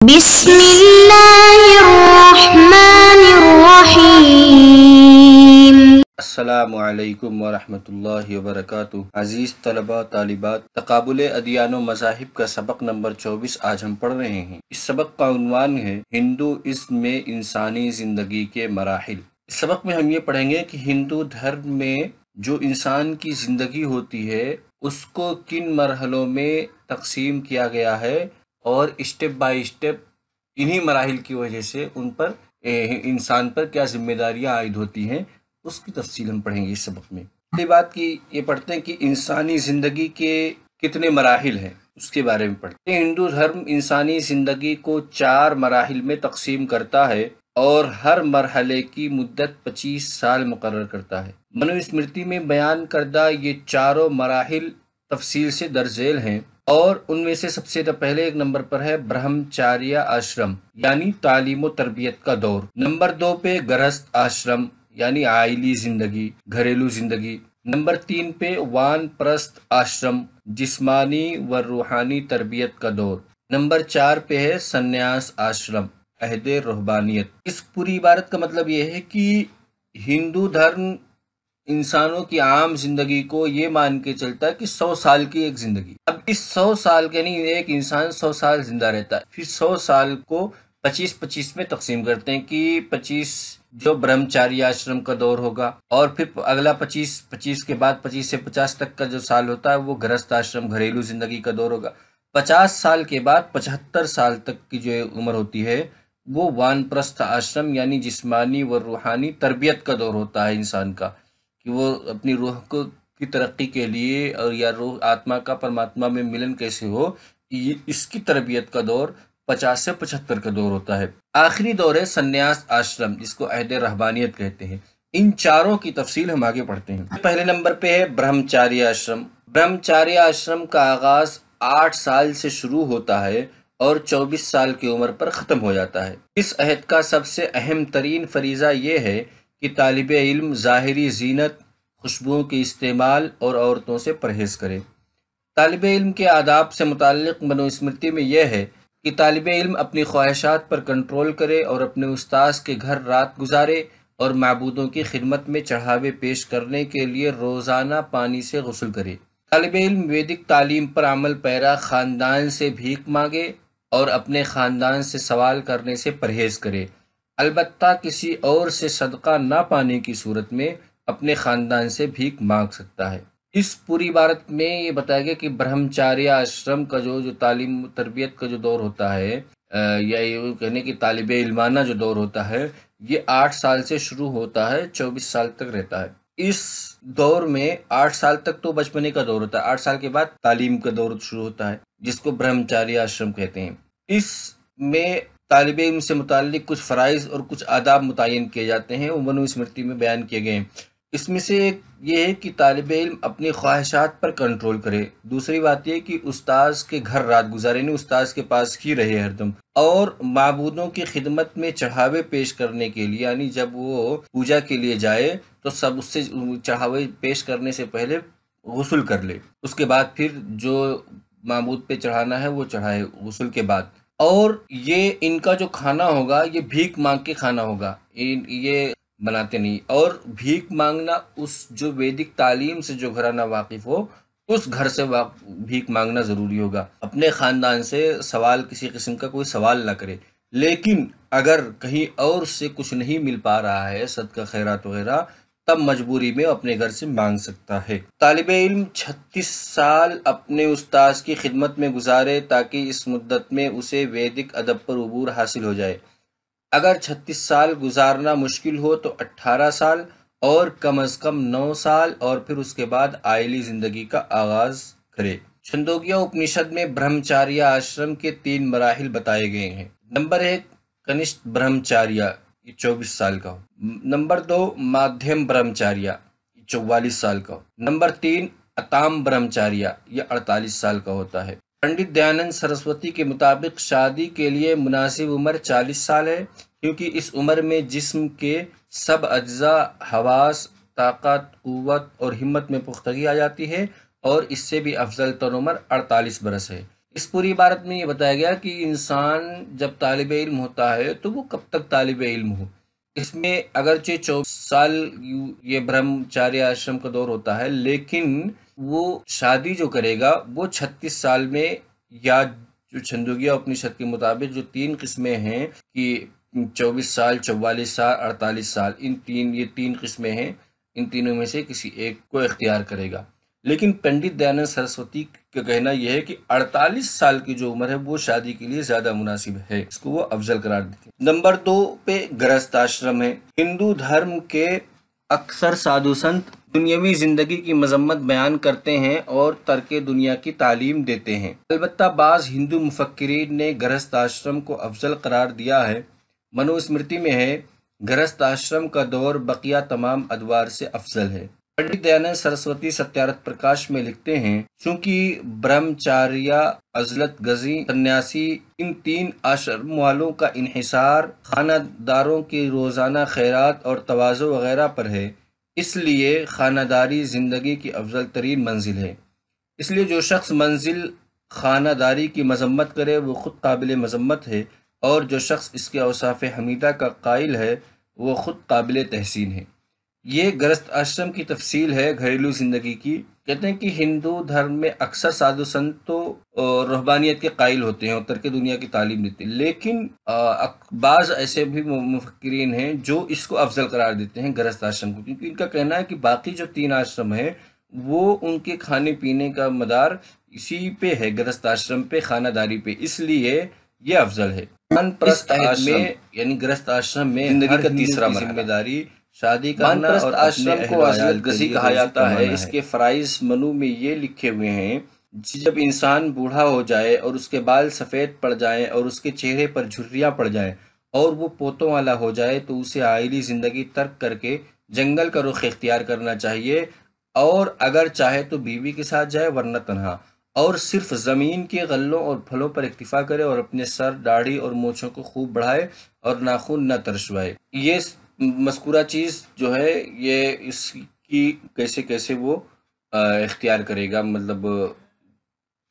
بسم اللہ الرحمن الرحیم۔ السلام علیکم ورحمۃ اللہ وبرکاتہ۔ عزیز طلبہ طالبات، تقابل ادیان و مذاہب کا سبق نمبر 24 آج ہم پڑھ رہے ہیں۔ اس سبق کا عنوان ہے ہندوازم میں انسانی زندگی کے مراحل۔ اس سبق میں ہم یہ پڑھیں گے کہ ہندو دھرم میں جو انسان کی زندگی ہوتی ہے اس کو کن مرحلوں میں تقسیم کیا گیا ہے اور اسٹیپ بائی اسٹیپ انہی مراحل کی وجہ سے ان پر انسان پر کیا ذمہ داریاں عائد ہوتی ہیں، اس کی تفصیل ہم پڑھیں گے اس سبق میں۔ پہلی بات کی یہ پڑھتے ہیں کہ انسانی زندگی کے کتنے مراحل ہیں، اس کے بارے میں پڑھتے ہیں۔ ہندو دھرم انسانی زندگی کو 4 مراحل میں تقسیم کرتا ہے اور ہر مرحلے کی مدت 25 سال مقرر کرتا ہے۔ منو اسمرتی میں بیان کردہ یہ چاروں مراحل تفصیل سے درج ذیل ہیں، اور ان میں سے سب سے پہلے ایک نمبر پر ہے برہمچاریہ آشرم یعنی تعلیم و تربیت کا دور۔ نمبر 2 پہ گرہست آشرم یعنی عائلی زندگی، گھریلو زندگی۔ نمبر 3 پہ وان پرست آشرم، جسمانی و روحانی تربیت کا دور۔ نمبر 4 پہ ہے سنیاس آشرم، عہد رہبانیت۔ اس پوری عبارت کا مطلب یہ ہے کہ ہندو دھرم انسانوں کی عام زندگی کو یہ مان کے چلتا ہے کہ 100 سال کی ایک زندگی۔ اب اس 100 سال کے نہیں، ایک انسان 100 سال زندہ رہتا ہے، پھر 100 سال کو 25-25 میں تقسیم کرتے ہیں کہ 25 جو برہمچاریہ آشرم کا دور ہوگا، اور پھر اگلا 25 کے بعد 25 سے 50 تک کا جو سال ہوتا ہے وہ گرہست آشرم گھریلو زندگی کا دور ہوگا۔ 50 سال کے بعد 75 سال تک کی جو عمر ہوتی ہے وہ وان پرست آشرم یعنی جسمانی و روحانی تربیت کا دور ہوتا ہے انسان کا، کہ وہ اپنی روح کو کی ترقی کے لیے اور یا روح آتما کا پرماتما میں ملن کیسے ہو، اس کی تربیت کا دور 50 سے 75 کا دور ہوتا ہے۔ آخری دور ہے سنیاس آشرم، جس کو عہد رہبانیت کہتے ہیں۔ ان چاروں کی تفصیل ہم آگے پڑھتے ہیں۔ پہلے نمبر پہ ہے برہمچاریہ آشرم۔ برہمچاریہ آشرم کا آغاز 8 سال سے شروع ہوتا ہے اور 24 سال کی عمر پر ختم ہو جاتا ہے۔ اس عہد کا سب سے اہم ترین فریضہ یہ ہے کہ طالب علم ظاہری زینت، خوشبوؤں کے استعمال اور عورتوں سے پرہیز کرے۔ طالب علم کے آداب سے متعلق منو اسمرتی میں یہ ہے کہ طالب علم اپنی خواہشات پر کنٹرول کرے اور اپنے استاذ کے گھر رات گزارے اور معبودوں کی خدمت میں چڑھاوے پیش کرنے کے لیے روزانہ پانی سے غسل کرے۔ طالب علم ویدک تعلیم پر عمل پیرا خاندان سے بھیک مانگے اور اپنے خاندان سے سوال کرنے سے پرہیز کرے، البتہ کسی اور سے صدقہ نہ پانے کی صورت میں اپنے خاندان سے بھیک مانگ سکتا ہے۔ اس پوری عبارت میں یہ بتایا گیا کہ برہمچاریہ آشرم کا جو تعلیم و تربیت کا جو دور ہوتا ہے، یا یہ کہنے کہ طالب علمانہ جو دور ہوتا ہے، یہ 8 سال سے شروع ہوتا ہے، 24 سال تک رہتا ہے۔ اس دور میں 8 سال تک تو بچپنے کا دور ہوتا ہے، 8 سال کے بعد تعلیم کا دور شروع ہوتا ہے جس کو برہمچاریہ آشرم کہتے ہیں۔ اس میں طالب علم سے متعلق کچھ فرائض اور کچھ آداب متعین کیے جاتے ہیں، وہ منو اسمرتی میں بیان کیے گئے ہیں۔ اس میں سے ایک یہ ہے کہ طالب علم اپنی خواہشات پر کنٹرول کرے، دوسری بات یہ کہ استاذ کے گھر رات گزارے، یعنی استاذ کے پاس ہی رہے ہر دم، اور معبودوں کی خدمت میں چڑھاوے پیش کرنے کے لیے، یعنی جب وہ پوجا کے لیے جائے تو سب اس سے چڑھاوے پیش کرنے سے پہلے غسل کر لے، اس کے بعد پھر جو معبود پہ چڑھانا ہے وہ چڑھائے غسل کے بعد۔ اور یہ ان کا جو کھانا ہوگا یہ بھیک مانگ کے کھانا ہوگا، یہ بناتے نہیں، اور بھیک مانگنا اس جو ویدک تعلیم سے جو گھرانہ واقف ہو اس گھر سے بھیک مانگنا ضروری ہوگا۔ اپنے خاندان سے سوال، کسی قسم کا کوئی سوال نہ کرے، لیکن اگر کہیں اور سے کچھ نہیں مل پا رہا ہے، صدقہ خیرات وغیرہ، تب مجبوری میں اپنے گھر سے مانگ سکتا ہے۔ طالب علم 36 سال اپنے استاذ کی خدمت میں گزارے تاکہ اس مدت میں اسے ویدک ادب پر عبور حاصل ہو جائے۔ اگر 36 سال گزارنا مشکل ہو تو 18 سال اور کم از کم 9 سال، اور پھر اس کے بعد عائلی زندگی کا آغاز کرے۔ چھندوگیہ اپنشد میں برہمچاریہ آشرم کے 3 مراحل بتائے گئے ہیں۔ نمبر 1 کنشت برہمچاریہ، یہ 24 سال کا ہو۔ نمبر 2 مادھیم برہمچاریہ، یہ 44 سال کا ہو۔ نمبر 3 اتام برہمچاریہ، یہ 48 سال کا ہوتا ہے۔ پنڈت دیانند سرسوتی کے مطابق شادی کے لیے مناسب عمر 40 سال ہے، کیونکہ اس عمر میں جسم کے سب اجزاء، حواس، طاقت، قوت اور ہمت میں پختگی آ جاتی ہے، اور اس سے بھی افضل تر عمر 48 برس ہے۔ اس پوری عبارت میں یہ بتایا گیا کہ انسان جب طالب علم ہوتا ہے تو وہ کب تک طالب علم ہو۔ اس میں اگرچہ 24 سال یہ برہمچاریہ آشرم کا دور ہوتا ہے، لیکن وہ شادی جو کرے گا وہ 36 سال میں، یا جو چھندوگیا اپنشد کے مطابق جو 3 قسمیں ہیں کہ 24 سال، 44 سال، 48 سال، یہ تین قسمیں ہیں، ان تینوں میں سے کسی ایک کو اختیار کرے گا۔ لیکن پنڈت دیانند سرسوتی کا کہنا یہ ہے کہ 48 سال کی جو عمر ہے وہ شادی کے لیے زیادہ مناسب ہے، اس کو وہ افضل قرار دیتے ہیں۔ نمبر 2 پہ گرہست آشرم ہے۔ ہندو دھرم کے اکثر سادھو سنت دنیاوی زندگی کی مذمت بیان کرتے ہیں اور ترک دنیا کی تعلیم دیتے ہیں۔ البتہ بعض ہندو مفکرین نے گرہست آشرم کو افضل قرار دیا ہے۔ منو اسمرتی میں ہے، گرہست آشرم کا دور بقیہ تمام ادوار سے افضل ہے۔ پنڈت دیانند سرسوتی ستیارتھ پرکاش میں لکھتے ہیں، چونکہ برہمچاریہ، عزلت گزی، سنیاسی، ان 3 آشرم والوں کا انحصار خانہ داروں کی روزانہ خیرات اور تواضع وغیرہ پر ہے، اس لیے خانہ داری زندگی کی افضل ترین منزل ہے۔ اس لیے جو شخص منزل خانہ داری کی مذمت کرے وہ خود قابل مذمت ہے، اور جو شخص اس کے اوصاف حمیدہ کا قائل ہے وہ خود قابل تحسین ہے۔ یہ گرہست آشرم کی تفصیل ہے گھریلو زندگی کی۔ کہتے ہیں کہ ہندو دھرم میں اکثر سادھو سنت تو رہبانیت کے قائل ہوتے ہیں اور ترک دنیا کی تعلیم دیتے ہیں، لیکن بعض ایسے بھی مفکرین ہیں جو اس کو افضل قرار دیتے ہیں گرہست آشرم کو، کیونکہ ان کا کہنا ہے کہ باقی جو 3 آشرم ہیں وہ ان کے کھانے پینے کا مدار اسی پہ ہے، گرہست آشرم پہ، خانہ داری پہ، اس لیے یہ افضل ہے۔ وان پرست آشرم یعنی گرہست آشرم میں زندگی کا تیسرا ذمہ داری شادی کرنا اور آشرم کو عزلت گزی کہا جاتا ہے۔ اس کے فرائض منو میں یہ لکھے ہوئے ہیں، جب انسان بوڑھا ہو جائے اور اس کے بال سفید پڑ جائیں اور اس کے چہرے پر جھریاں پڑ جائیں اور وہ پوتوں والا ہو جائے تو اسے عائلی زندگی ترک کر کے جنگل کا رخ اختیار کرنا چاہیے، اور اگر چاہے تو بیوی کے ساتھ جائے ورنہ تنہا، اور صرف زمین کے غلوں اور پھلوں پر اکتفا کرے اور اپنے سر، داڑھی اور مونچھوں کو خوب بڑھائے اور ناخن نہ ترشوائے۔ یہ مذکورہ چیز جو ہے یہ اس کی کیسے وہ اختیار کرے گا، مطلب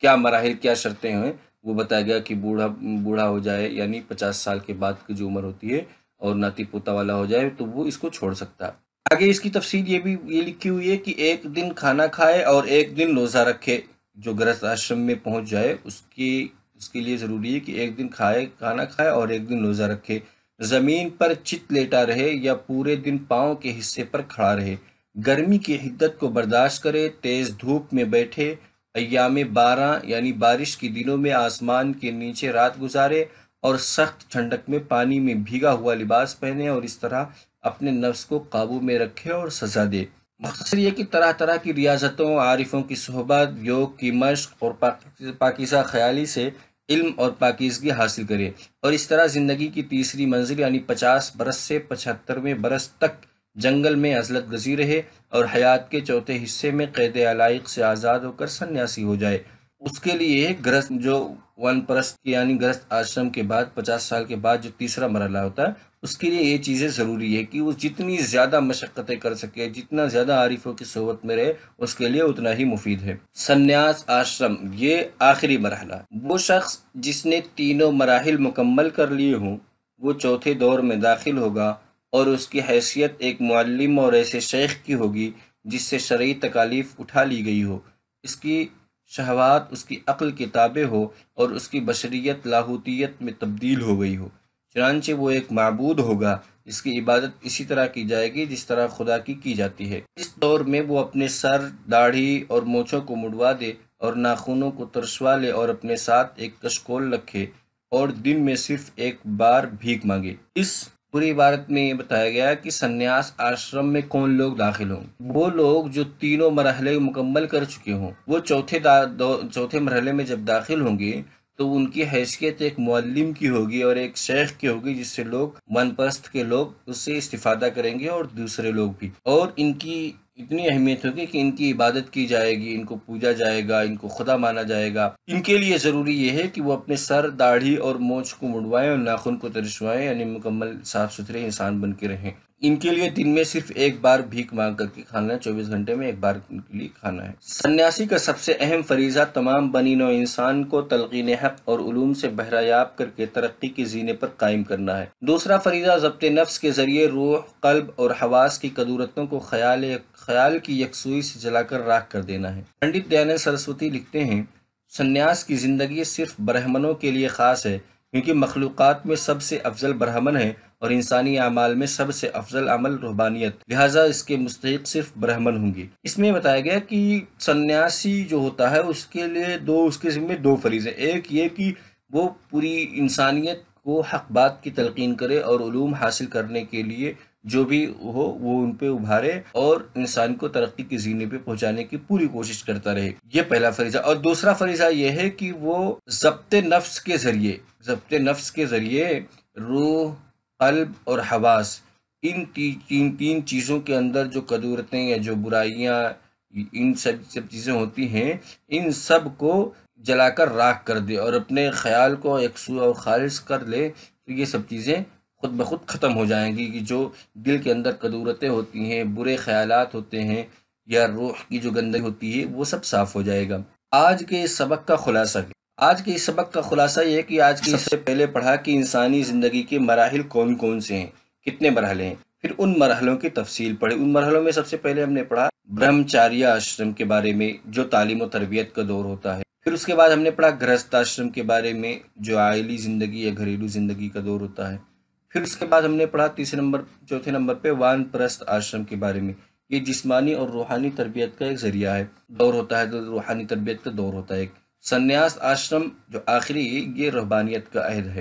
کیا مراحل، کیا شرطیں ہیں، وہ بتایا گیا کہ بوڑھا ہو جائے یعنی 50 سال کے بعد کی جو عمر ہوتی ہے اور ناتی پوتا والا ہو جائے تو وہ اس کو چھوڑ سکتا ہے۔ آگے اس کی تفصیل یہ لکھی ہوئی ہے کہ 1 دن کھانا کھائے اور 1 دن روزہ رکھے۔ جو گرہست آشرم میں پہنچ جائے اس کے لیے ضروری ہے کہ 1 دن کھانا کھائے اور 1 دن روزہ رکھے، زمین پر چت لیٹا رہے یا پورے دن پاؤں کے حصے پر کھڑا رہے، گرمی کی حدت کو برداشت کرے، تیز دھوپ میں بیٹھے، ایام باراں یعنی بارش کے دنوں میں آسمان کے نیچے رات گزارے، اور سخت ٹھنڈک میں پانی میں بھیگا ہوا لباس پہنے، اور اس طرح اپنے نفس کو قابو میں رکھے اور سزا دے۔ مختصر یہ کہ طرح طرح کی ریاضتوں، عارفوں کی صحبت، یوگ کی مشق اور پاکیزہ خیالی سے علم اور پاکیزگی حاصل کرے، اور اس طرح زندگی کی تیسری منزل یعنی 50 برس سے 75ویں برس تک جنگل میں عزلت گزی رہے، اور حیات کے چوتھے حصے میں قید علائق سے آزاد ہو کر سنیاسی ہو جائے۔ اس کے لیے گرہست جو ون پرست یعنی گرہست آشرم کے بعد 50 سال کے بعد جو تیسرا مرحلہ ہوتا ہے، اس کے لیے یہ چیزیں ضروری ہے کہ وہ جتنی زیادہ مشقتیں کر سکے، جتنا زیادہ عارفوں کی صحبت میں رہے، اس کے لیے اتنا ہی مفید ہے۔ سنیاس آشرم یہ آخری مرحلہ، وہ شخص جس نے تینوں مراحل مکمل کر لیے ہوں وہ چوتھے دور میں داخل ہوگا، اور اس کی حیثیت ایک معلم اور ایسے شیخ کی ہوگی جس سے شرعی تکالیف اٹھا لی گئی ہو، اس کی شہوات اس کی عقل کے تابع ہو، اور اس کی بشریت لاہوتیت میں تبدیل ہو گئی ہو۔ چنانچہ وہ ایک معبود ہوگا، اس کی عبادت اسی طرح کی جائے گی جس طرح خدا کی جاتی ہے۔ اس دور میں وہ اپنے سر، داڑھی اور مونچھوں کو مڑوا دے اور ناخنوں کو ترشوا لے، اور اپنے ساتھ ایک کشکول رکھے اور دن میں صرف 1 بار بھیک مانگے۔ اس پوری عبارت میں یہ بتایا گیا کہ سنیاس آشرم میں کون لوگ داخل ہوں؟ وہ لوگ جو تینوں مرحلے مکمل کر چکے ہوں۔ وہ چوتھے مرحلے میں جب داخل ہوں گے تو ان کی حیثیت ایک معلم کی ہوگی اور ایک شیخ کی ہوگی، جس سے لوگ من پرست کے لوگ اس سے استفادہ کریں گے، اور دوسرے لوگ بھی، اور ان کی اتنی اہمیت ہوگی کہ ان کی عبادت کی جائے گی، ان کو پوجا جائے گا، ان کو خدا مانا جائے گا۔ ان کے لیے ضروری یہ ہے کہ وہ اپنے سر، داڑھی اور مونچھ کو مڑوائیں اور ناخن کو ترشوائیں، یعنی مکمل صاف ستھرے انسان بن کے رہیں۔ ان کے لیے دن میں صرف ایک بار بھیک مانگ کر کے کھانا ہے، 24 گھنٹے میں ایک بار ان کے لیے کھانا ہے۔ سنیاسی کا سب سے اہم فریضہ تمام بنی نوع انسان کو تلقین حق اور علوم سے بہرایاب کر کے ترقی کے زینے پر قائم کرنا ہے۔ دوسرا فریضہ ضبط نفس کے ذریعے روح، قلب اور حواس کی قدورتوں کو خیال کی یکسوئی سے جلا کر راکھ کر دینا ہے۔ پنڈت دیانند سرسوتی لکھتے ہیں، سنیاس کی زندگی صرف برہمنوں کے لیے خاص ہے، کیونکہ مخلوقات میں سب سے افضل برہمن ہے اور انسانی اعمال میں سب سے افضل عمل روحانیت، لہٰذا اس کے مستحق صرف برہمن ہوں گے۔ اس میں بتایا گیا کہ سنیاسی جو ہوتا ہے اس کے لیے اس کے ذمہ دو فریضے، ایک یہ کہ وہ پوری انسانیت کو حق بات کی تلقین کرے اور علوم حاصل کرنے کے لیے جو بھی ہو وہ ان پہ ابھارے اور انسان کو ترقی کے زینے پہ پہنچانے کی پوری کوشش کرتا رہے، یہ پہلا فریضہ۔ اور دوسرا فریضہ یہ ہے کہ وہ ضبط نفس کے ذریعے روح، قلب اور حواس، ان تین چیزوں کے اندر جو قدورتیں یا جو برائیاں ان سب چیزیں ہوتی ہیں، ان سب کو جلا کر راکھ کر دے اور اپنے خیال کو یکسو اور خالص کر لے، تو یہ سب چیزیں خود بخود ختم ہو جائیں گی کہ جو دل کے اندر قدورتیں ہوتی ہیں، برے خیالات ہوتے ہیں یا روح کی جو گندگی ہوتی ہے، وہ سب صاف ہو جائے گا۔ آج کے اس سبق کا خلاصہ یہ ہے کہ آج کے سب سے پہلے پڑھا کہ انسانی زندگی کے مراحل کون کون سے ہیں، کتنے مرحلے ہیں، پھر ان مرحلوں کی تفصیل پڑھی۔ ان مرحلوں میں سب سے پہلے ہم نے پڑھا برہمچاریہ آشرم کے بارے میں جو تعلیم و تربیت کا دور ہوتا ہے، پھر اس کے بعد ہم نے پڑھا گرہست آشرم کے بارے میں جو عائلی زندگی یا گھریلو زندگی کا دور ہوتا ہے، پھر اس کے بعد ہم نے پڑھا چوتھے نمبر پہ وان پرست آشرم کے بارے میں، یہ جسمانی اور روحانی تربیت کا ایک ذریعہ ہے، دور ہوتا ہے، تو روحانی تربیت کا دور ہوتا ہے۔ ایک سنیاس آشرم جو آخری، یہ رہبانیت کا عہد ہے۔